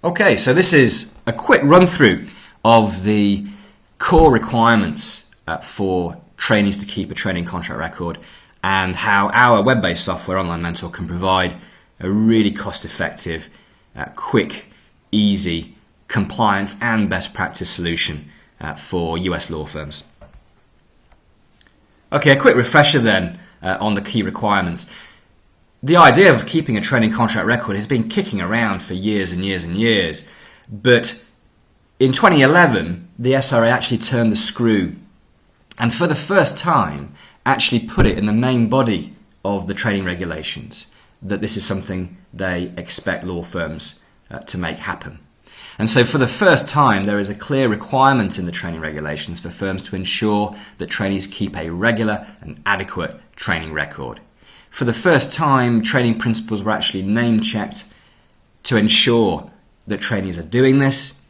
Okay, so this is a quick run through of the core requirements for trainees to keep a training contract record and how our web-based software Online Mentor can provide a really cost-effective, quick, easy, compliance and best practice solution for US law firms. Okay, a quick refresher then on the key requirements. The idea of keeping a training contract record has been kicking around for years and years and years, but in 2011 the SRA actually turned the screw and for the first time actually put it in the main body of the training regulations that this is something they expect law firms to make happen. And so for the first time there is a clear requirement in the training regulations for firms to ensure that trainees keep a regular and adequate training record. For the first time, training principals were actually name-checked to ensure that trainees are doing this.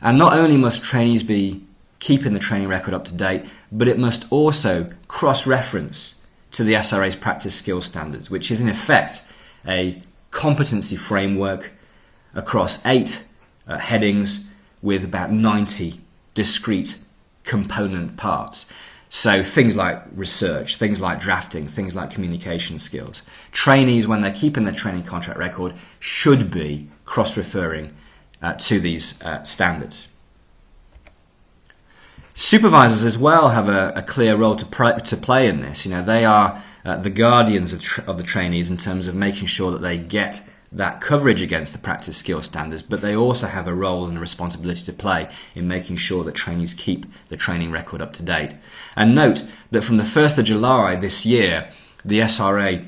And not only must trainees be keeping the training record up to date, but it must also cross-reference to the SRA's practice skills standards, which is in effect a competency framework across 8 headings with about 90 discrete component parts. So things like research, things like drafting, things like communication skills. Trainees, when they're keeping their training contract record, should be cross-referring to these standards. Supervisors as well have a clear role to play in this. You know, they are the guardians of the trainees in terms of making sure that they get that coverage against the practice skill standards, but they also have a role and a responsibility to play in making sure that trainees keep the training record up to date. And note that from the 1st of July this year, the SRA,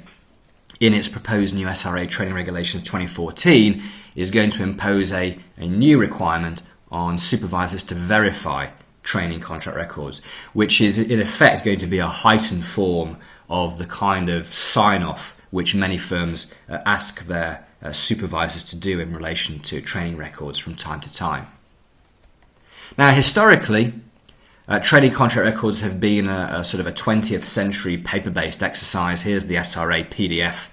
in its proposed new SRA Training Regulations 2014, is going to impose a new requirement on supervisors to verify training contract records, which is in effect going to be a heightened form of the kind of sign-off which many firms ask their supervisors to do in relation to training records from time to time. Now, historically, training contract records have been a sort of a 20th century paper-based exercise. Here's the SRA PDF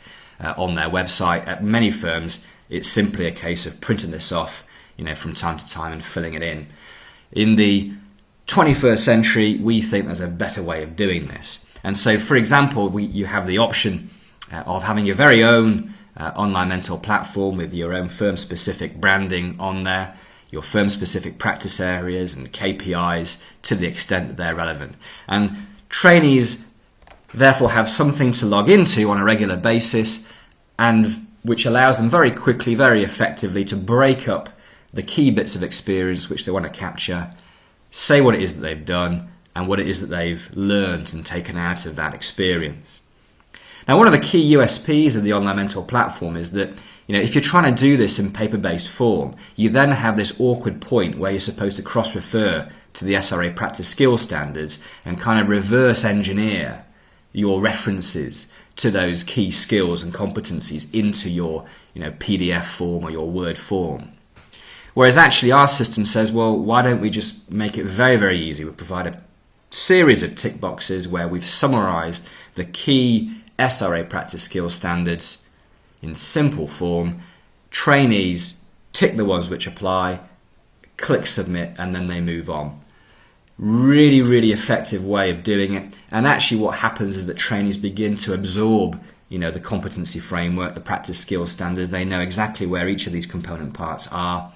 on their website. At many firms, it's simply a case of printing this off, from time to time and filling it in. In the 21st century, we think there's a better way of doing this. And so, for example, you have the option of having your very own online mentor platform with your own firm-specific branding on there, your firm-specific practice areas and KPIs to the extent that they're relevant. And trainees therefore have something to log into on a regular basis, and which allows them very quickly, very effectively to break up the key bits of experience which they want to capture, say what it is that they've done and what it is that they've learned and taken out of that experience. Now, one of the key USPs of the Online Mentor platform is that, if you're trying to do this in paper-based form, you then have this awkward point where you're supposed to cross-refer to the SRA practice skills standards and kind of reverse engineer your references to those key skills and competencies into your, PDF form or your Word form. Whereas actually our system says, well, why don't we just make it very, very easy? We provide a series of tick boxes where we've summarized the key SRA practice skills standards in simple form. Trainees tick the ones which apply, click submit, and then they move on. Really, really effective way of doing it. And actually what happens is that trainees begin to absorb, the competency framework, the practice skills standards. They know exactly where each of these component parts are.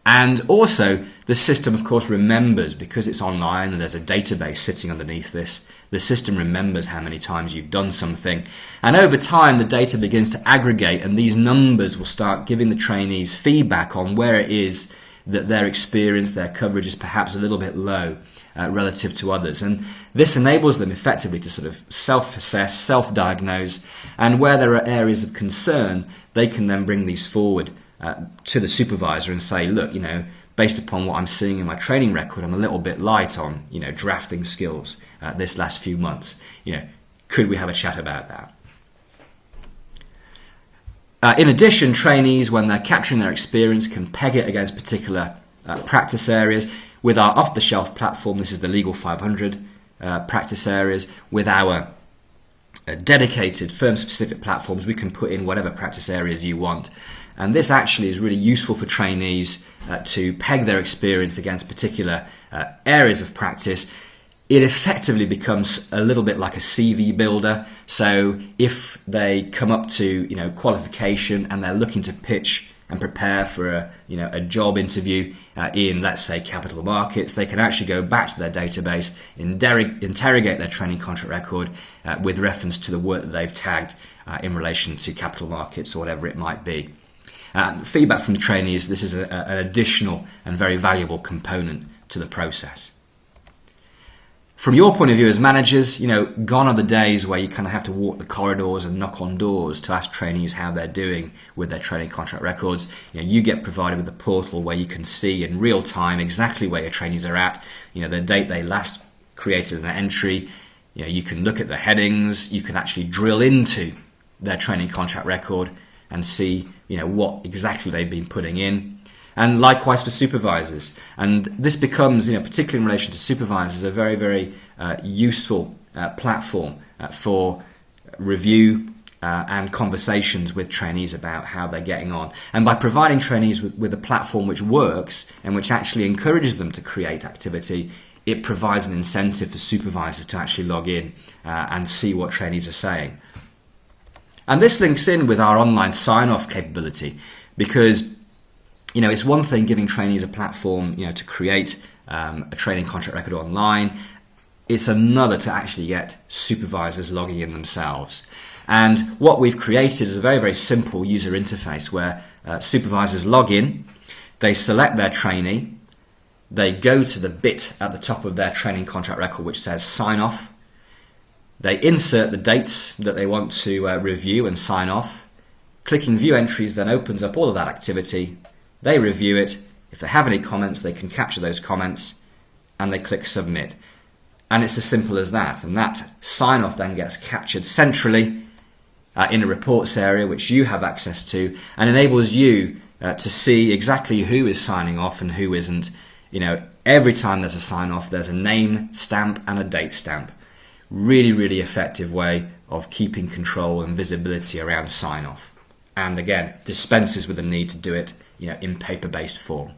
And also, the system, of course, remembers, because it's online and there's a database sitting underneath this, the system remembers how many times you've done something. And over time, the data begins to aggregate, and these numbers will start giving the trainees feedback on where it is that their experience, their coverage is perhaps a little bit low relative to others. And this enables them effectively to sort of self-assess, self-diagnose, and where there are areas of concern, they can then bring these forward to the supervisor and say, look, based upon what I'm seeing in my training record, I'm a little bit light on, drafting skills this last few months. Could we have a chat about that? In addition, trainees, when they're capturing their experience, can peg it against particular practice areas. With our off-the-shelf platform, this is the Legal 500 practice areas. With our dedicated firm-specific platforms. We can put in whatever practice areas you want. And this actually is really useful for trainees to peg their experience against particular areas of practice. It effectively becomes a little bit like a CV builder. So if they come up to qualification and they're looking to pitch and prepare for a job interview in, let's say, capital markets, they can actually go back to their database, interrogate their training contract record with reference to the work that they've tagged in relation to capital markets or whatever it might be. Feedback from the trainees, this is an additional and very valuable component to the process. From your point of view as managers, gone are the days where you kind of have to walk the corridors and knock on doors to ask trainees how they're doing with their training contract records. You get provided with a portal where you can see in real time exactly where your trainees are at, the date they last created an entry. You can look at the headings, you can actually drill into their training contract record and see, what exactly they've been putting in. And likewise for supervisors. And this becomes, particularly in relation to supervisors, a very, very useful platform for review and conversations with trainees about how they're getting on. And by providing trainees with a platform which works and which actually encourages them to create activity, it provides an incentive for supervisors to actually log in and see what trainees are saying. And this links in with our online sign-off capability, because it's one thing giving trainees a platform, to create a training contract record online. It's another to actually get supervisors logging in themselves. And what we've created is a very, very simple user interface where supervisors log in, they select their trainee, they go to the bit at the top of their training contract record which says sign off. They insert the dates that they want to review and sign off. Clicking view entries then opens up all of that activity. They review it. If they have any comments, they can capture those comments and they click submit. And it's as simple as that. And that sign off then gets captured centrally in a reports area which you have access to, and enables you to see exactly who is signing off and who isn't. Every time there's a sign off, there's a name stamp and a date stamp. Really, really effective way of keeping control and visibility around sign off. And again, dispenses with the need to do it in paper-based form.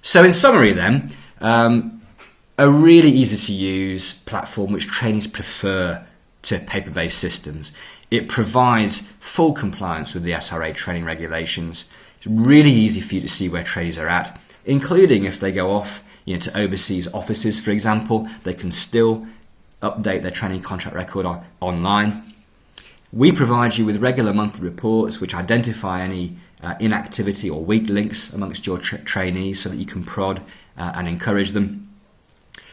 So in summary then, a really easy to use platform which trainees prefer to paper-based systems. It provides full compliance with the SRA training regulations. It's really easy for you to see where trainees are at, including if they go off to overseas offices, for example, they can still update their training contract record online. We provide you with regular monthly reports which identify any inactivity or weak links amongst your trainees so that you can prod and encourage them.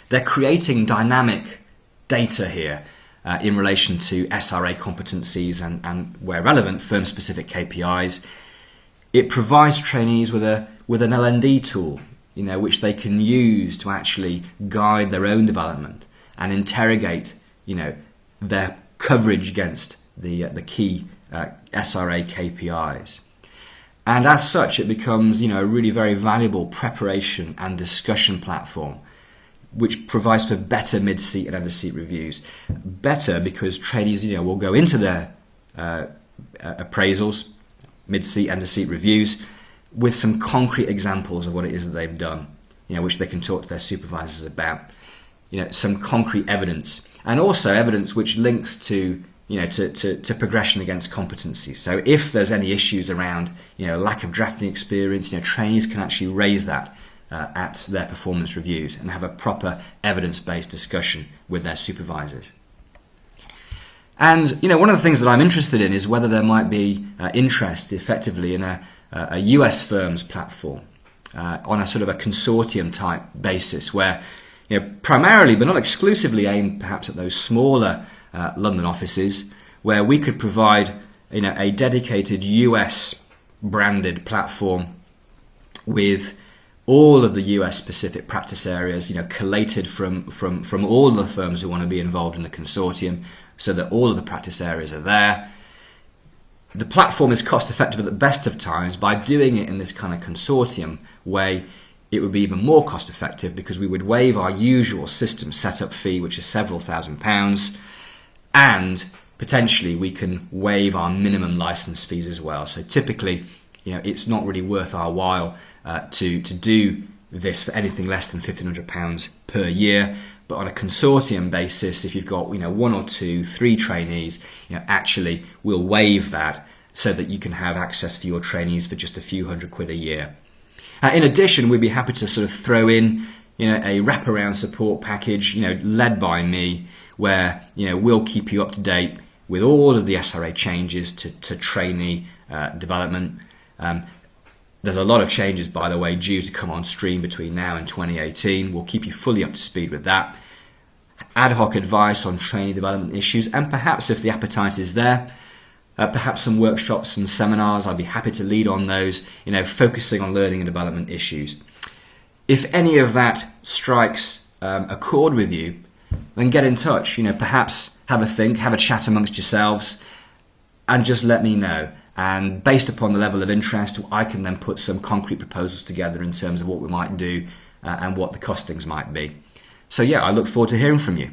They're creating dynamic data here in relation to SRA competencies and where relevant, firm-specific KPIs. It provides trainees with an L&D tool, which they can use to actually guide their own development and interrogate, their coverage against the key SRA KPIs. And as such, it becomes, a really very valuable preparation and discussion platform, which provides for better mid-seat and under-seat reviews. Better because trainees, will go into their appraisals, mid-seat, under-seat reviews, with some concrete examples of what it is that they've done, which they can talk to their supervisors about. Some concrete evidence, and also evidence which links to to progression against competency. So if there's any issues around lack of drafting experience, trainees can actually raise that at their performance reviews and have a proper evidence-based discussion with their supervisors. And one of the things that I'm interested in is whether there might be interest effectively in a US firm's platform on a sort of a consortium type basis where primarily but not exclusively aimed perhaps at those smaller London offices, where we could provide a dedicated US branded platform with all of the US specific practice areas collated from all the firms who want to be involved in the consortium, so that all of the practice areas are there. The platform is cost effective at the best of times. By doing it in this kind of consortium way, it would be even more cost effective because we would waive our usual system setup fee, which is several £1,000s. and potentially we can waive our minimum license fees as well. So typically, it's not really worth our while to do this for anything less than £1,500 per year. But on a consortium basis, if you've got 1 or 2, 3 trainees, actually we'll waive that so that you can have access for your trainees for just a few £100 a year. In addition, we'd be happy to sort of throw in a wraparound support package, led by me, where we'll keep you up to date with all of the SRA changes to trainee development. There's a lot of changes, by the way, due to come on stream between now and 2018. We'll keep you fully up to speed with that. Ad hoc advice on trainee development issues, and perhaps if the appetite is there, perhaps some workshops and seminars. I'd be happy to lead on those, focusing on learning and development issues. If any of that strikes a chord with you, then get in touch. Perhaps have a think, have a chat amongst yourselves, and just let me know. And based upon the level of interest, I can then put some concrete proposals together in terms of what we might do and what the costings might be. So yeah, I look forward to hearing from you.